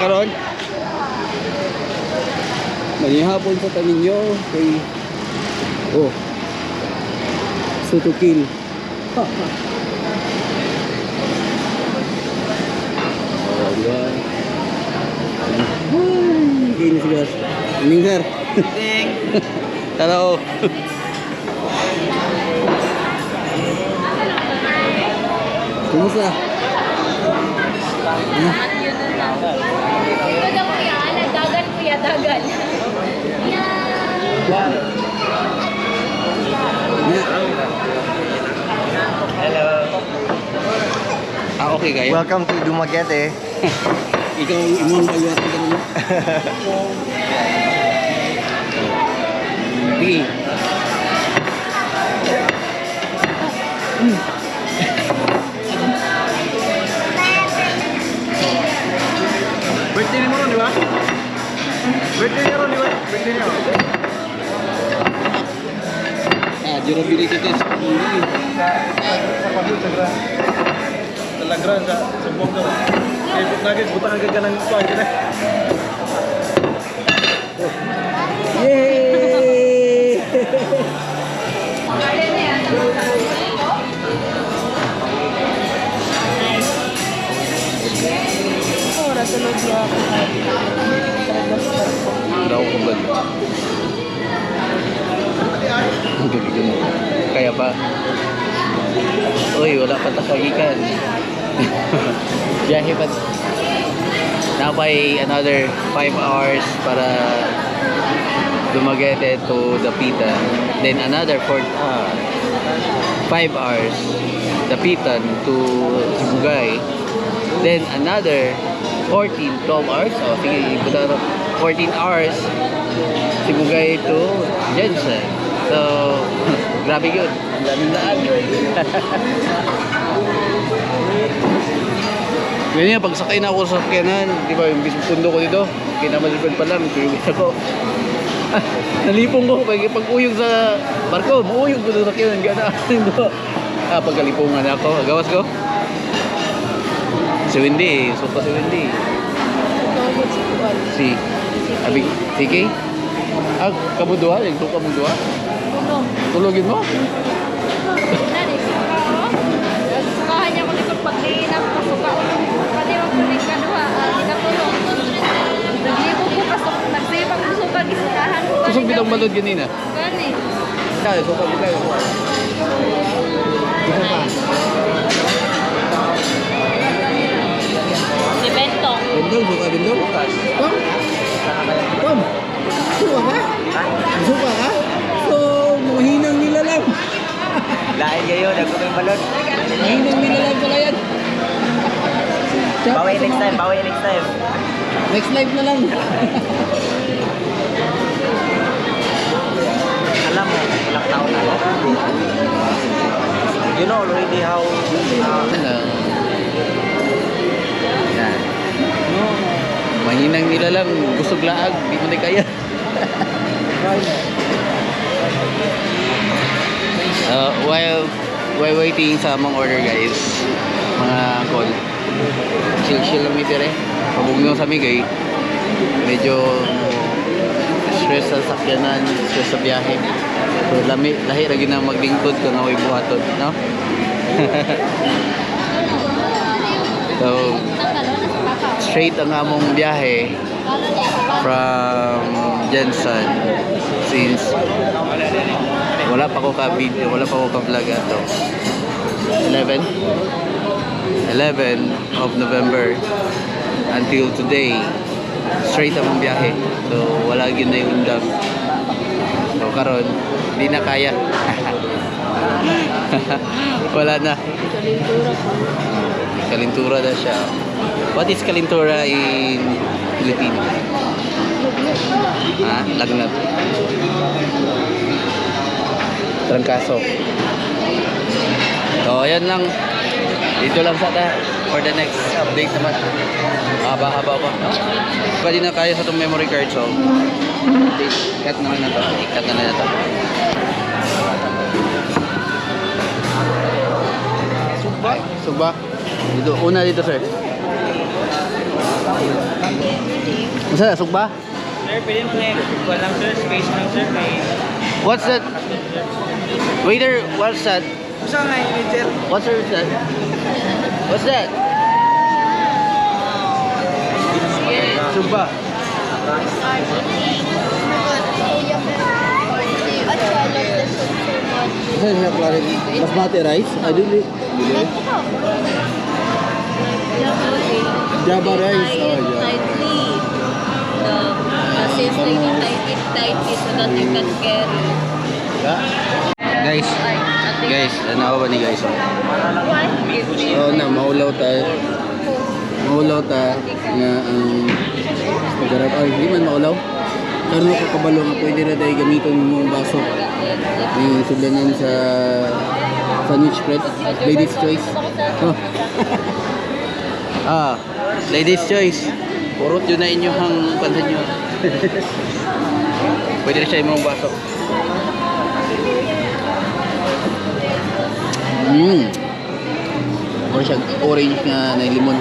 karon. Manihapon sa tanin nyo kay oh sutukil. Oh, diba? Ini sih guys. Ini sir. Halo. Kumusta? Dagan kuya, dagan. Hello. Ah, okay kayo? Welcome to Dumaguete. Ikaw imong bayat ka naman. Sige. Birthday ni mo ron, di ba? Birthday niya ron, di ba? Birthday niya ron. Ah, durability test. Sa pagod, sa gra. Talagra, sa sumbong ka. Kaya lagi, butang agad ka ng kuhan ka na. Yay! Daw ko ba? Ang gabi mo. Kaya pa. Uy, wala pa takagikan. Biyahe pa. Napay another 5 hours para Dumaguete to Dapitan. Then another 5 hours Dapitan to Sibugay. Then another 12 hours. Oh, sige, 14 hours Sibugay to Jensen. So, grabe yun. Ang daming daan. Ganyan, pagsakay na ako sa sakyanan, di ba, yung bisong pundo ko dito, kinamalipad pa lang, tuyugin ako. Nalipong ko, pag-uyog sa barko, mauyog ko sa sakyanan, gana. Pagkalipungan ako, gawas ko. Si Wendy, suka si Wendy. Si TK? Ah, kamu dua, yang tu kamu dua? Tulogin mo? Sukahan niya ko likod pag-iinap ko. Suka ko. Pati magpulig ka doha. Tinatulong. Naglibo ko pasok. Nagsipag ko suka. Gisukahan ko. Kusog bitang balod ganina. Gani. Kaya, suka bitang. Ito pa. Si Bentong. Bendong, suka bendong. Tom? Tom? Suka ka? Suka ka? So, mahinang nila lang. Lain kayo, nagpunta yung balon. Mahinang nila lang pala yan. Bawi next time, bawi next time. Next live na lang. Alam mo, ilang taon na ako. You know already how... Hello. Yan. Mahinang nila lang. Busog laag. Di mo na kaya. While waiting sa mga order guys, mga call, chill lang dito rin. Pabugnaw sa migay, medyo stress sa sakyanan, stress sa biyahe. So lahi lagi na maglingkod kung ako'y buhaton, no? So straight ang among biyahe from Jensen, since wala pa ko ka-video, wala pa ko ka-vlog ato. 11 of November until today, straight ang biyahe. So wala gyud na yung undang. So karon di na kaya. Wala na. Kalintura na siya. What is kalintura in Filipino? Ha? Lagnat. Trangkaso. So, ayan lang. Dito lang sa for the next update naman. Haba-haba pa. No? Pwede na kaya sa itong memory card. So, cut naman na to. I-cut na to. Suba? Suba. Dito, una dito, sir. Masa sugba? Sir, pwede mo na kuha lang sir, space lang sir. May What's that? Waiter, what's that? gusto nga yung sir. What's that? What's that? Sugba. Saan siya klaro? Basmati rice? I didn't Java rice. Oh, yeah. Tightly. Assisting it tightly so that you can carry. Guys, guys, ano ba ni guys? So na, maulaw tayo. Maulaw tayo na ang garap. Ay, hindi man maulaw. Pero nakakabalo nga pwede na tayo gamitin yung baso. Yung sudlanan sa sandwich bread. Ladies choice. Oh. Ladies choice. Purot yun na inyong pansan nyo. Pwede na siya yung mga baso. Or siya orange nga na limon.